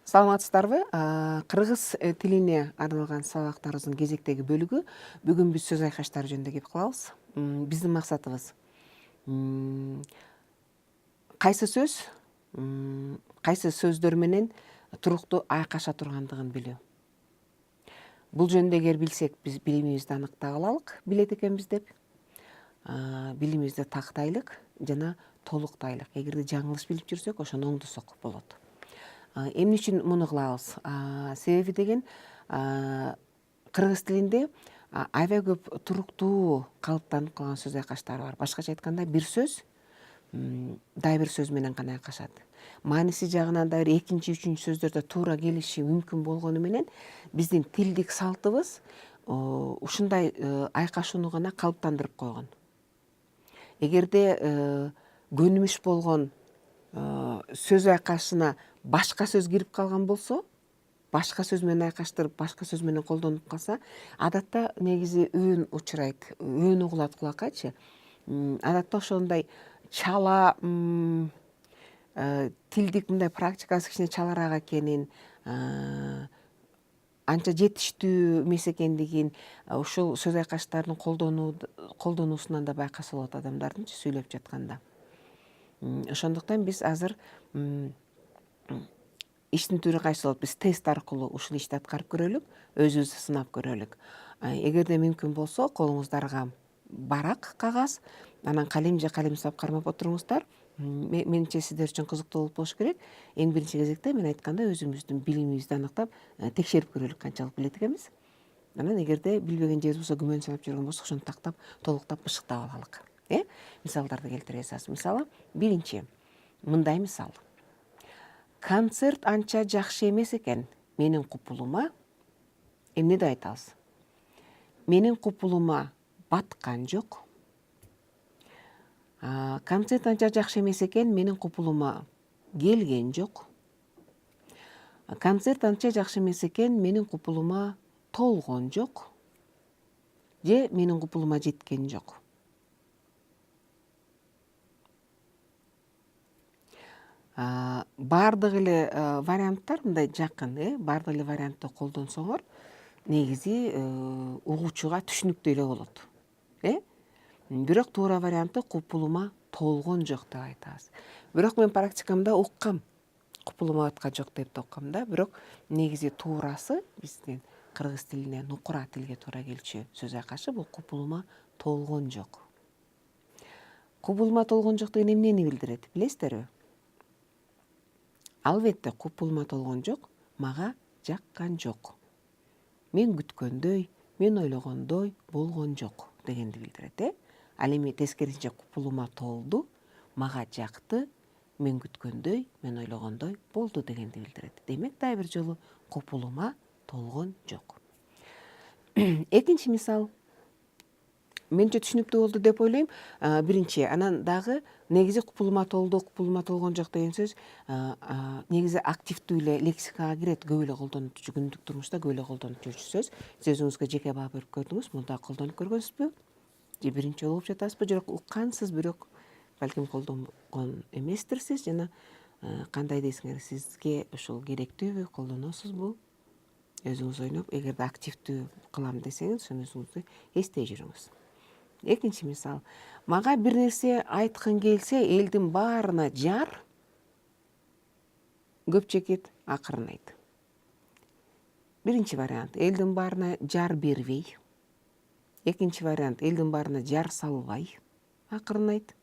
Саламатсыздарбы? Кыргыз тилине арналган сабактарыбыздын кезектеги бөлүгү. Бүгүн биз сөз айкаштары жөнүндө кеп калабыз. Биздин максатыбыз кайсы сөз, кайсы сөздөр менен туруктуу айкаша тургандыгын билүү. Бул жөнүндө эгер билсек, биз билимибизди аныктай алалык, билет экенбиз деп. Билимибизди тактайлык жана толуктайлык. Эгерде жаңылыш билип жүрсөк, ошону оңдосок болот. Эмне үчүн муну кылабыз? Себеби деген кыргыз тилинде аябай көп туруктуу калыптанып калган сөз айкаштар бар. Башкача айтканда, бир сөз дагы бир сөз менен гана айкашат. Мааниси жагынан да бир экинчи, үчүнчү сөздөрдө туура келиши мүмкүн болгону менен биздин тилдик салтыбыз ушундай айкашууну гана калыптандырып койгон. Эгерде көнүмүш болгон сөз айкашына башка сөз кирип калган болсо, башка сөз менен айкаштырып, башка сөз менен колдонуп калса, адатта негизи өөн учурайт, өөн угулат кулаккачы. Адатта ошондой чала тилдик мындай практикасы кичине чалараак экенин, анча жетиштүү эмес экендигин ушул сөз айкаштардын колдонуусунан да байкаса болот адамдардынчы сүйлөп жатканда. Ошондуктан биз азыр иштин түрү кайсы болот? Биз тест аркылуу ушул ишти аткарып көрөлүк, өзүбүздү сынап көрөлүк. Эгерде мүмкүн болсо, колуңуздарга барак кагаз, анан калем же калем сап кармап отуруңуздар. Менимче сиздер үчүн кызыктуу болуп болуш керек. Эң биринчи кезекте мен айткандай өзүбүздүн билимибизди аныктап, текшерип көрөлүк канчалык билет экенбиз. Анан эгерде билбеген жерибиз болсо, күмөн санап жүргөн болсок, ошону тактап, толуктап, бышыктап алалык. Мисалдарды келтиресиз. Мисалы, биринчи мындай мисал. Концерт анча жакшы эмес экен. Менин купулума эмне деп айтабыз? Менин купулума баткан жок. Концерт анча жакшы эмес экен, менин купулума келген жок. Концерт анча жакшы эмес экен, менин купулума толгон жок. Же менин купулума жеткен жок. Бардык эле варианттар мындай жакын, бардык эле вариантты колдонсоңор, негизи угуучуга түшүнүктүү эле болот. Бирок туура варианты купулума толгон жок деп айтабыз. Бирок мен практикамда уккам. Купулума баткан жок деп уккам да, бирок негизи туурасы биздин кыргыз тилине, нукура тилге туура келчү сөз айкашы бул купулума толгон жок. Купулума толгон жок деген эмнени билдирет, билесиздерби? Албетте, купулума толгон жок, мага жаккан жок. Мен күткөндөй, мен ойлогондой болгон жок дегенди билдирет, Ал эми тескерисинче купулума толду, мага жакты, мен күткөндөй, мен ойлогондой болду дегенди билдирет. Демек, дагы бир жолу купулума толгон жок. Экинчи мисал. Менче түшүнүктүү болду деп ойлойм. Биринчи, анан дагы негизи купулума толду, купулума толгон жок деген сөз негизи активдүү эле лексикага кирет, көп эле колдонуп жүрүп, күндүк турмушта көп эле колдонуп жүрчү сөз. Сиз өзүңүзгө жеке баа берип көрдүңүз, муну да колдонуп көргөнсүзбү? Же биринчи жолу угуп жатасызбы? Жок, уккансыз, бирок балким колдонгон эместирсиз жана кандай дейсиңер, сизге ушул керектүүбү, колдоносузбу? Өзүңүз ойноп, эгерде активдүү кылам десеңиз, ошону өзүңүздү эстей жүрүңүз. Экинчи мисал. Мага бир нерсе айткың келсе, элдин баарына жар, көп чекит, акырынайт. Биринчи вариант. Элдин баарына жар бербей. Экинчи вариант. Элдин баарына жар салбай, акырынайт.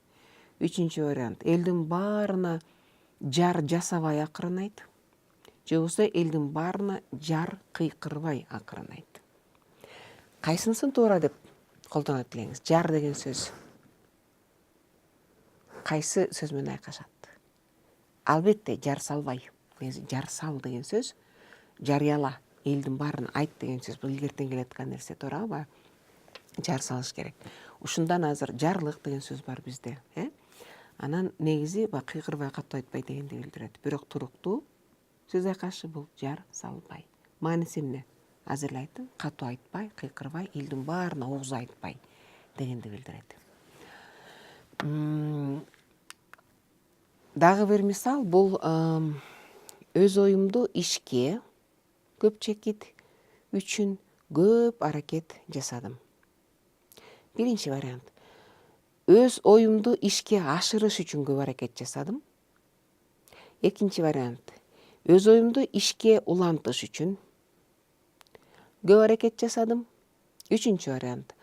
Үчүнчү вариант. Элдин баарына жар жасабай, акырынайт. Же болбосо элдин баарына жар кыйкырбай, акырынайт. Кайсынысын туура деп колдонот элеңиз? Жар деген сөз кайсы сөз менен айкашат? Албетте, жар салбай. Жар сал деген сөз, жарыяла, элдин баарына айт деген сөз. Бул илгертен келаткан нерсе, туурабы? Жар салыш керек. Ушундан азыр жарлык деген сөз бар бизде, Анан негизи кыйкырбай, катуу айтпай дегенди билдирет. Бирок туруктуу сөз айкашы бул жар салбай. Мааниси эмне? Азыр эле айттым, катуу айтпай, кыйкырбай, элдин баарына огуз айтпай дегенди билдирет. Дагы бир мисал, бул өз оюмду ишке көп чекит үчүн көп аракет жасадым. Биринчи вариант. Өз оюмду ишке ашырыш үчүн көп аракет жасадым. Экинчи вариант. Өз оюмду ишке улантыш үчүн көп аракет жасадым. Үчүнчү вариант.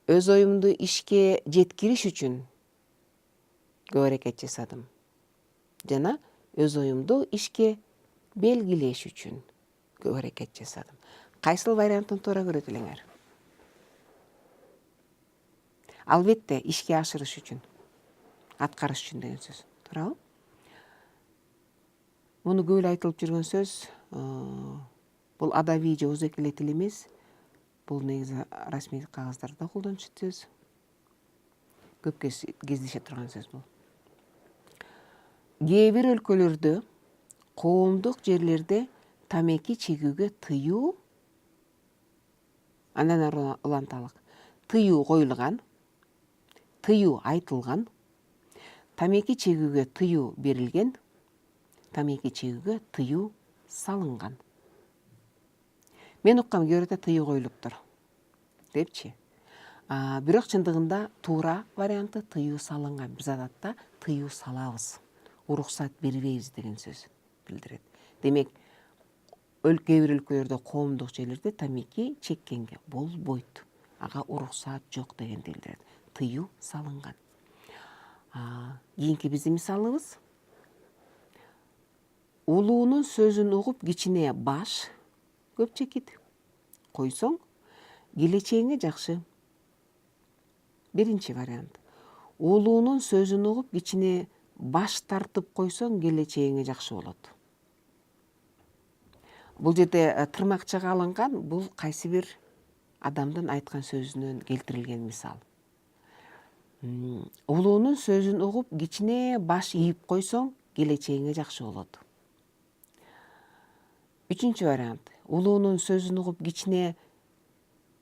Өз оюмду ишке жеткириш үчүн көп аракет жасадым. Жана өз оюмду ишке белгилеш үчүн көп аракет жасадым. Кайсыл вариантын туура көрөт элеңер? Албетте ишке ашырыш үчүн, аткарыш үчүн деген сөз. Туурабы? Муну көп эле айтылып жүргөн сөз. Бул адабий же өзөк эле тил эмес. Бул негизи расмий кагаздарда колдонушат сөз. Көп кездеше турган сөз бул. Кээ бир өлкөлөрдө, коомдук жерлерде тамеки чегүүгө тыюу, андан ары уланталык. Тыюу коюлган, тыюу айтылган, тамеки чегүүгө тыюу берилген, тамеки чегүүгө тыюу салынган. Мен уккам кээ тыюу коюлуптур депчи. Бирок чындыгында туура варианты тыюу салынган. Биз адатта тыюу салабыз, уруксат бербейбиз деген сөз билдирет. Демек, кээ бир өлкөлөрдө, коомдук жерлерде тамеки чеккенге болбойт. Ага уруксаат жок дегенди билдирет. Тыюу салынган. Кийинки биздин мисалыбыз. Улуунун сөзүн угуп кичине баш көп чекит койсоң, келечегиңе жакшы. Биринчи вариант. Улуунун сөзүн угуп кичине баш тартып койсоң, келечегиңе жакшы болот. Бул жерде тырмакчага алынган, бул кайсы бир адамдын айткан сөзүнөн келтирилген мисал. Улуунун сөзүн угуп кичине баш ийип койсоң, келечегиңе жакшы болот. Үчүнчү вариант. Улуунун сөзүн угуп кичине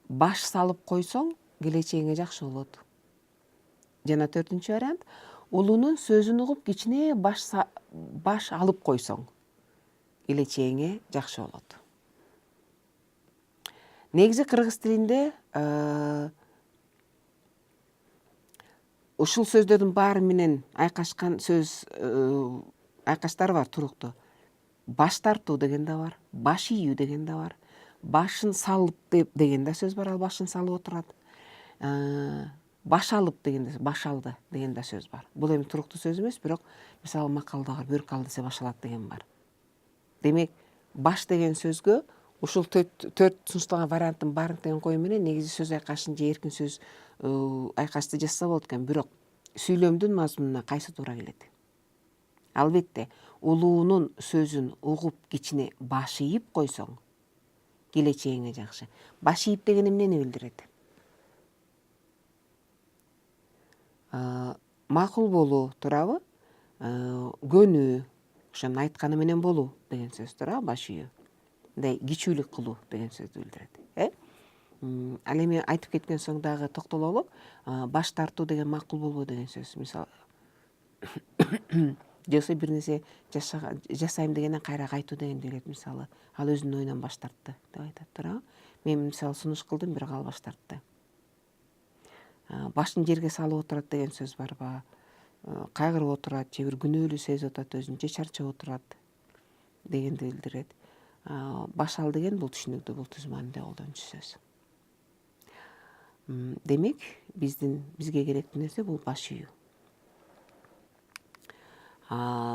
баш салып койсоң, келечегиңе жакшы болот. Жана төртүнчү вариант. Улуунун сөзүн угуп кичине баш алып койсоң, келечегиңе жакшы болот. Негизи кыргыз тилинде ушул сөздөрдүн баары менен айкашкан сөз айкаштар бар туруктуу. Баш тартуу деген да бар, баш ийүү деген да бар, башын салып деген да сөз бар, ал башын салып отурат. Баш алып деген да, баш алды деген да сөз бар. Бул эми туруктуу сөз эмес, бирок мисалы макалда бар, бөрк алды десе баш алат деген бар. Демек, баш деген сөзгө ушул төрт сунушталган варианттын баарын тең кою менен негизи сөз айкашын же эркин сөз айкашты жазса болот экен. Бирок сүйлөмдүн мазмунуна кайсы туура келет? Албетте, улуунун сөзүн угуп кичине баш ийип койсоң, келечегиңе жакшы. Баш ийип деген эмнени билдирет? Макул болуу, туурабы? Көнүү, ошонун айтканы менен болуу деген сөз, туурабы? Баш ийүү. Мындай кичүүлүк кылуу деген сөздү билдирет. Ал эми айтып кеткен соң дагы токтололу. Баш тартуу деген макул болбоо деген сөз. Мисалы, жоксо бир нерсе жасайм дегенден кайра кайтуу дегенди билет. Мисалы, ал өзүнүн оюнан баш тартты деп айтат, туурабы? Мен мисалы сунуш кылдым, бирок ал баш тартты. Башын жерге салып отурат деген сөз барбы? Кайгырып отурат, же бир күнөөлүү сезип атат өзүн, же чарчап отурат дегенди билдирет. Баш ал деген бул түшүнүктүү, бул түз маанилде колдончу сөз. Демек, бизге керектүү нерсе бул баш ийүү.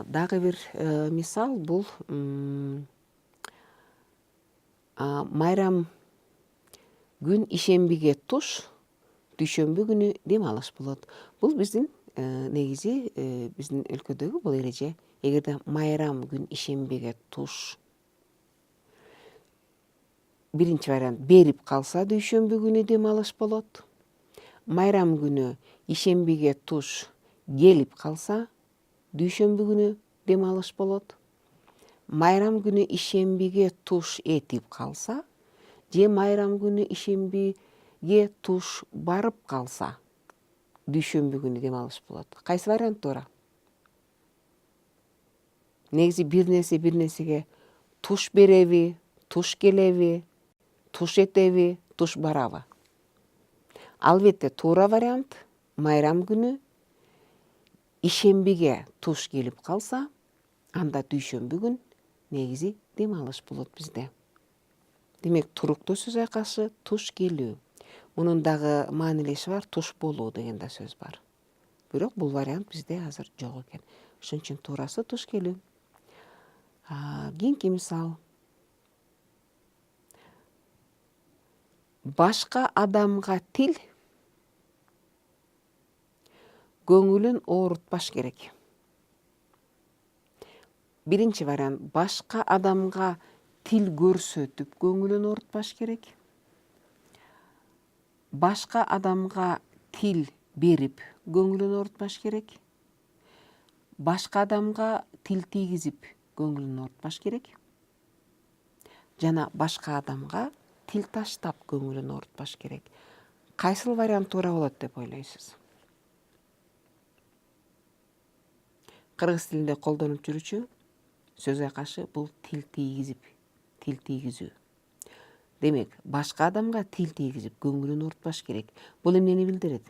Дагы бир мисал бул майрам күн ишембиге туш, дүйшөмбү күнү дем алыш болот. Бул биздин негизи биздин өлкөдөгү бул эреже. Эгерде майрам күн ишембиге туш, биринчи вариант берип калса, дүйшөмбү күнү дем алыш болот. Майрам күнү ишембиге туш келип калса, дүйшөмбү күнү дем алыш болот. Майрам күнү ишембиге туш этип калса, же майрам күнү ишембиге туш барып калса, дүйшөмбү күнү дем алыш болот. Кайсы вариант туура? негизи бир нерсеге туш береби, туш келеби, туш этеби, туш барабы? Албетте туура вариант майрам күнү ишембиге туш келип калса, анда дүйшөмбү күн негизи дем алыш болот бизде. Демек туруктуу сөз айкашы туш келүү. Мунун дагы маанилеси бар, туш болуу деген да сөз бар. Бирок бул вариант бизде азыр жок экен. Ошон үчүн туурасы туш келүү. Кийинки мисал. Башка адамга тил көңүлүн оорутпаш керек. Биринчи вариант, башка адамга тил көрсөтүп көңүлүн оорутпаш керек. Башка адамга тил берип көңүлүн оорутпаш керек. Башка адамга тил тийгизип көңүлүн оорутпаш керек. Жана башка адамга тил таштап көңүлүн оорутпаш керек. Кайсыл вариант туура болот деп ойлойсуз? Кыргыз тилинде колдонуп жүрүүчү сөз айкашы бул тил тийгизүү. Демек, башка адамга тил тийгизип көңүлүн оорутпаш керек. Бул эмнени билдирет?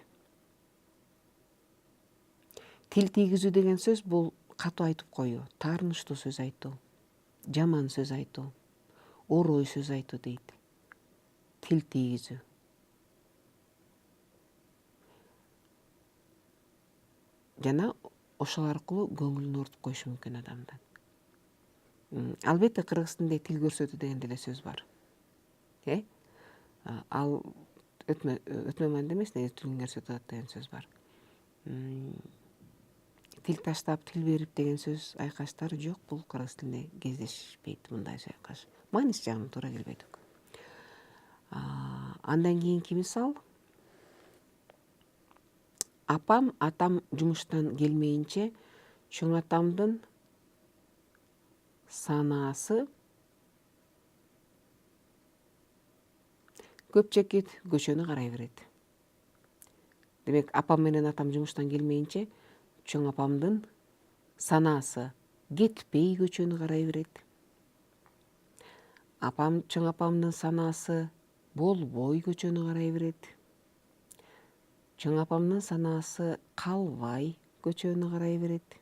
Тил тийгизүү деген сөз бул катуу айтып коюу, таарынычтуу сөз айтуу, жаман сөз айтуу, орой сөз айтуу дейт. Тил тийгизүү. Жана ошол аркылуу көңүлүн оорутуп коюшу мүмкүн адамдын. Албетте кыргыз тилинде тил көрсөтүү деген деле сөз бар. Ал өтмө маанилүү эмес, негизи тилин көрсөтөт деген сөз бар. Тил таштап, тил берип деген сөз айкаштар жок, бул кыргыз тилинде кездешпейт мындай сөз айкаш. Мааниси жагынан туура келбейт. Андан кийинки мисал. Апам атам жумуштан келмейинче чоң атамдын санаасы көп чекит көчөнү карай берет. Демек, апам менен атам жумуштан келмейинче чоң апамдын санаасы кетпей көчөнү карай берет. Чоң апамдын санаасы болбой көчөнү карай берет. Чоң апамдын санаасы калбай көчөнү карай берет.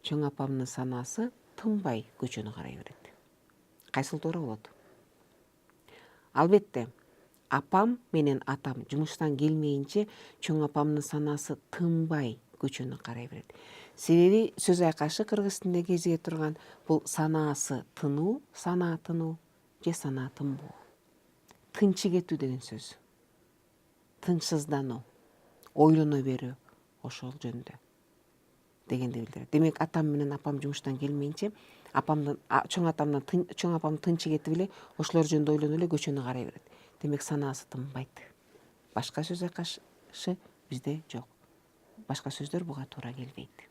Чоң апамдын санаасы тынбай көчөнү карай берет. Кайсыл туура болот? Албетте, апам менен атам жумуштан келмейинче чоң апамдын санаасы тынбай көчөнү карай берет. Себеби сөз айкашы кыргыз тилинде кезиге турган бул санаасы тынуу, санаа тынуу же санаа тынбоо. Тынчы кетүү деген сөз. Тынчсыздануу, ойлоно берүү ошол жөнүндө дегенди билдирет. Демек, атам менен апам жумуштан келмейинче чоң апам тынчы кетип эле ошолор жөнүндө ойлонуп эле көчөнү карай берет. Демек, санаасы тынбайт. Башка сөз айкашы бизде жок. Башка сөздөр буга туура келбейт.